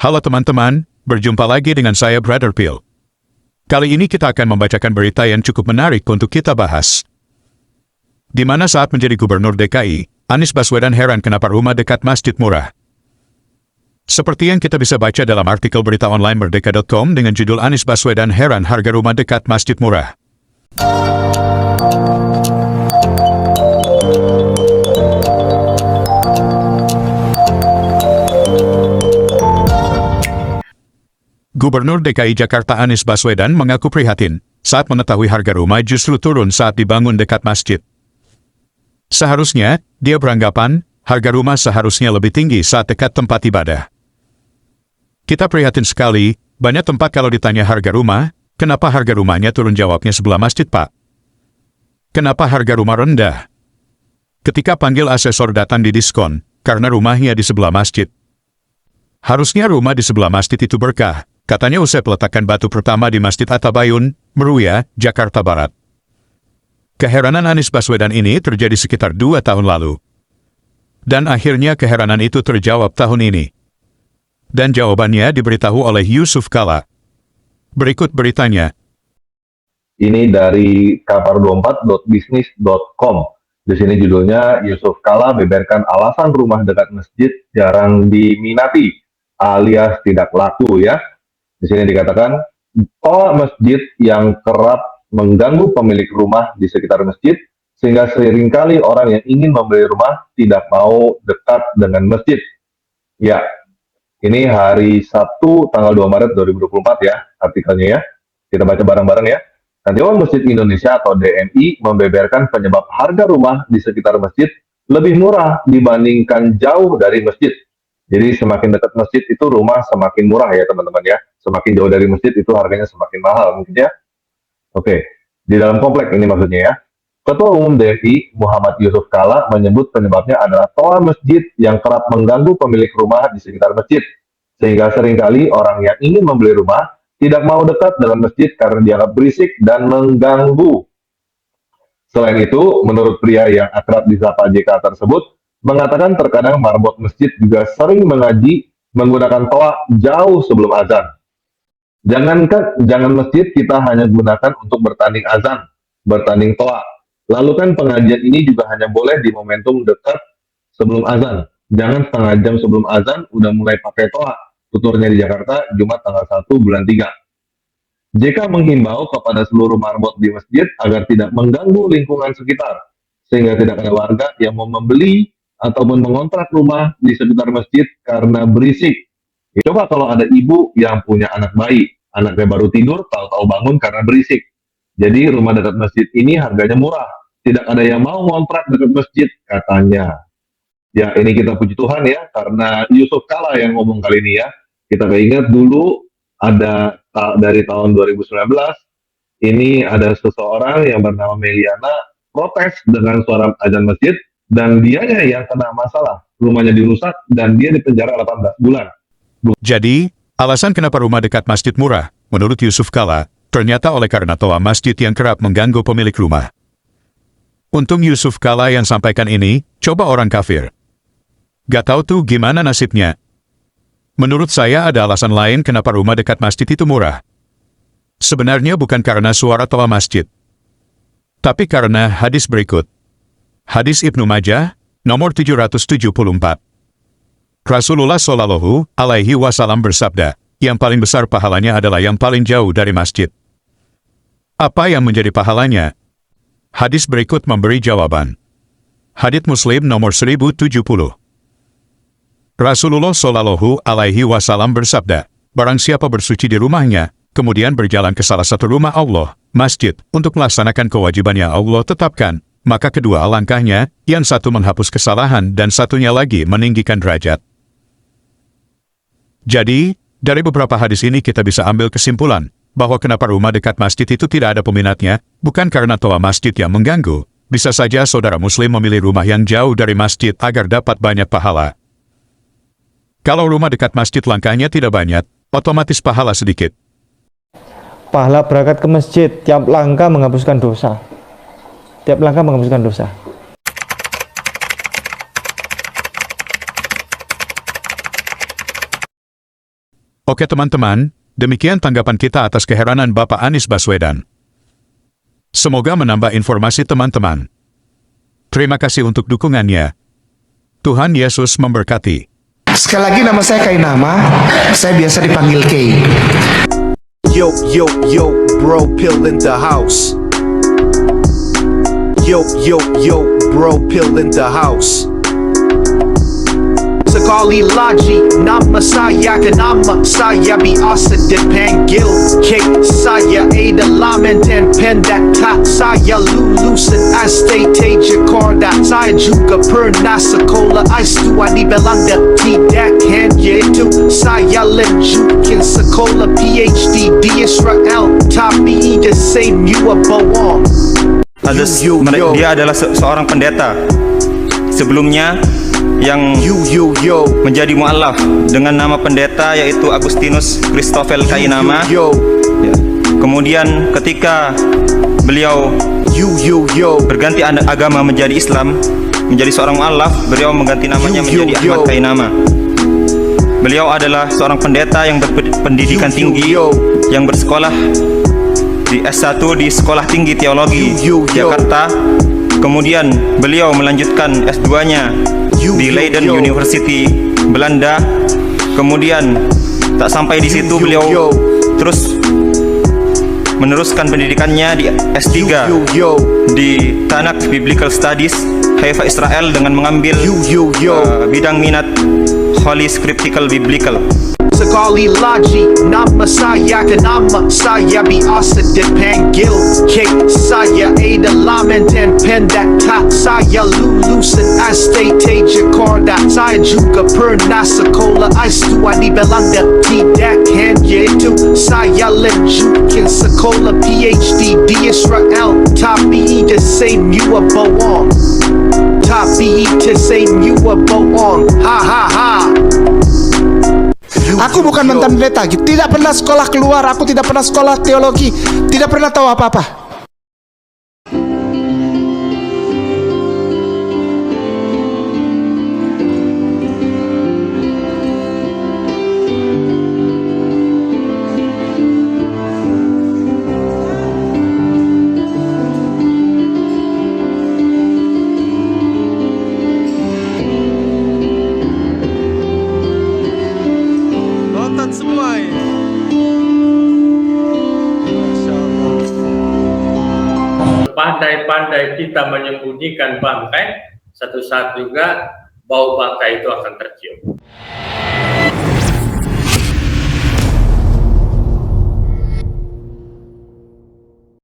Halo teman-teman, berjumpa lagi dengan saya Brother Phil. Kali ini kita akan membacakan berita yang cukup menarik untuk kita bahas. Di mana saat menjadi Gubernur DKI, Anies Baswedan heran kenapa rumah dekat masjid murah. Seperti yang kita bisa baca dalam artikel berita online merdeka.com dengan judul Anies Baswedan heran harga rumah dekat masjid murah. Gubernur DKI Jakarta Anies Baswedan mengaku prihatin saat mengetahui harga rumah justru turun saat dibangun dekat masjid. Seharusnya, dia beranggapan harga rumah seharusnya lebih tinggi saat dekat tempat ibadah. Kita prihatin sekali, banyak tempat kalau ditanya harga rumah, kenapa harga rumahnya turun jawabnya sebelah masjid Pak? Kenapa harga rumah rendah? Ketika panggil asesor datang di diskon, karena rumahnya di sebelah masjid. Harusnya rumah di sebelah masjid itu berkah. Katanya usai peletakan batu pertama di Masjid At-Tabayun, Meruya, Jakarta Barat. Keheranan Anies Baswedan ini terjadi sekitar 2 tahun lalu. Dan akhirnya keheranan itu terjawab tahun ini. Dan jawabannya diberitahu oleh Yusuf Kala. Berikut beritanya. Ini dari kabar24.bisnis.com. Di sini judulnya Yusuf Kala beberkan alasan rumah dekat masjid jarang diminati alias tidak laku ya. Di sini dikatakan, toa masjid yang kerap mengganggu pemilik rumah di sekitar masjid, sehingga seringkali orang yang ingin membeli rumah tidak mau dekat dengan masjid. Ya, ini hari Sabtu tanggal 2 Maret 2024 ya, artikelnya ya. Kita baca bareng-bareng ya. Dewan Masjid Indonesia atau DMI membeberkan penyebab harga rumah di sekitar masjid lebih murah dibandingkan jauh dari masjid. Jadi semakin dekat masjid itu rumah semakin murah ya teman-teman ya. Semakin jauh dari masjid itu harganya semakin mahal mungkin ya. Oke, di dalam komplek ini maksudnya ya. Ketua Umum DMI Muhammad Yusuf Kala menyebut penyebabnya adalah toa masjid yang kerap mengganggu pemilik rumah di sekitar masjid. Sehingga seringkali orang yang ingin membeli rumah tidak mau dekat dengan masjid karena dianggap berisik dan mengganggu. Selain itu, menurut pria yang akrab disapa JK tersebut, mengatakan terkadang marbot masjid juga sering mengaji menggunakan toa jauh sebelum azan. Jangan masjid kita hanya gunakan untuk bertanding azan, bertanding toa. Lalu kan pengajian ini juga hanya boleh di momentum dekat sebelum azan. Jangan setengah jam sebelum azan udah mulai pakai toa. Tuturnya di Jakarta, Jumat tanggal 1 bulan 3. JK menghimbau kepada seluruh marbot di masjid agar tidak mengganggu lingkungan sekitar, sehingga tidak ada warga yang mau membeli ataupun mengontrak rumah di sekitar masjid karena berisik. Ya, coba kalau ada ibu yang punya anak bayi, anaknya baru tidur, tahu-tahu bangun karena berisik. Jadi rumah dekat masjid ini harganya murah, tidak ada yang mau ngontrak dekat masjid, katanya. Ya, ini kita puji Tuhan ya, karena Yusuf Kala yang ngomong kali ini ya. Kita ingat dulu ada dari tahun 2019, ini ada seseorang yang bernama Meliana protes dengan suara azan masjid, dan dianya yang kena masalah. Rumahnya dirusak dan dia dipenjara 18 bulan. Jadi, alasan kenapa rumah dekat masjid murah, menurut Yusuf Kala, ternyata oleh karena toa masjid yang kerap mengganggu pemilik rumah. Untung Yusuf Kala yang sampaikan ini, coba orang kafir. Gak tahu tuh gimana nasibnya. Menurut saya ada alasan lain kenapa rumah dekat masjid itu murah. Sebenarnya bukan karena suara toa masjid, tapi karena hadis berikut. Hadis Ibnu Majah, nomor 774. Rasulullah Shallallahu Alaihi Wasallam bersabda, yang paling besar pahalanya adalah yang paling jauh dari masjid. Apa yang menjadi pahalanya? Hadis berikut memberi jawaban. Hadits Muslim nomor 1070. Rasulullah Shallallahu Alaihi Wasallam bersabda, barang siapa bersuci di rumahnya, kemudian berjalan ke salah satu rumah Allah, masjid, untuk melaksanakan kewajiban yang Allah tetapkan, maka kedua langkahnya, yang satu menghapus kesalahan dan satunya lagi meninggikan derajat. Jadi, dari beberapa hadis ini kita bisa ambil kesimpulan, bahwa kenapa rumah dekat masjid itu tidak ada peminatnya, bukan karena toa masjid yang mengganggu. Bisa saja saudara muslim memilih rumah yang jauh dari masjid agar dapat banyak pahala. Kalau rumah dekat masjid langkahnya tidak banyak, otomatis pahala sedikit. Pahala berangkat ke masjid, tiap langkah menghapuskan dosa. Tiap langkah menghapuskan dosa. Oke teman-teman, demikian tanggapan kita atas keheranan Bapak Anies Baswedan. Semoga menambah informasi teman-teman. Terima kasih untuk dukungannya. Tuhan Yesus memberkati. Sekali lagi nama saya Kainama, saya biasa dipanggil Kay. Yo, yo, yo, bro, pill in the house. Yo, yo, yo, bro, pill in the house. Sekali lagi nama saya Kainama, saya biasa dipanggil Kay. Saya adalah mantan pendeta, saya lulusan STT Jakarta. Saya juga pernah sekolah S2 di Belanda. Tidak hanya itu, saya lanjutkan sekolah PhD di Israel. Tapi the same you are bohong. Dia adalah seorang pendeta sebelumnya yang menjadi mu'alaf dengan nama pendeta yaitu Agustinus Christoffel Kainama. Ya. Kemudian ketika beliau berganti agama menjadi Islam, menjadi seorang mu'alaf, beliau mengganti namanya menjadi Ahmad Kainama. Beliau adalah seorang pendeta yang berpendidikan tinggi, yang bersekolah di S1 di Sekolah Tinggi Teologi Jakarta. Kemudian beliau melanjutkan S2-nya di Leiden University, Belanda. Kemudian tak sampai di situ, beliau terus meneruskan pendidikannya di S3 di Tanakh Biblical Studies, Haifa, Israel, dengan mengambil bidang minat Holy Scriptural Biblical. Sekali lagi nama saya Kainama, saya biasa dipanggil Kay. Saya adalah mantan pendeta, saya lulusan STT Jakarta. Saya juga pernah sekolah S2 di Belanda. Tidak hanya itu, saya lanjutkan sekolah PhD di Israel. Tapi the same you are bohong. Tapi the same you are bohong. Ha ha ha. Aku bukan mantan pendeta, tidak pernah sekolah keluar, aku tidak pernah sekolah teologi, tidak pernah tahu apa-apa. Semua pandai-pandai kita menyembunyikan bangkai, satu saat juga bau bangkai itu akan tercium.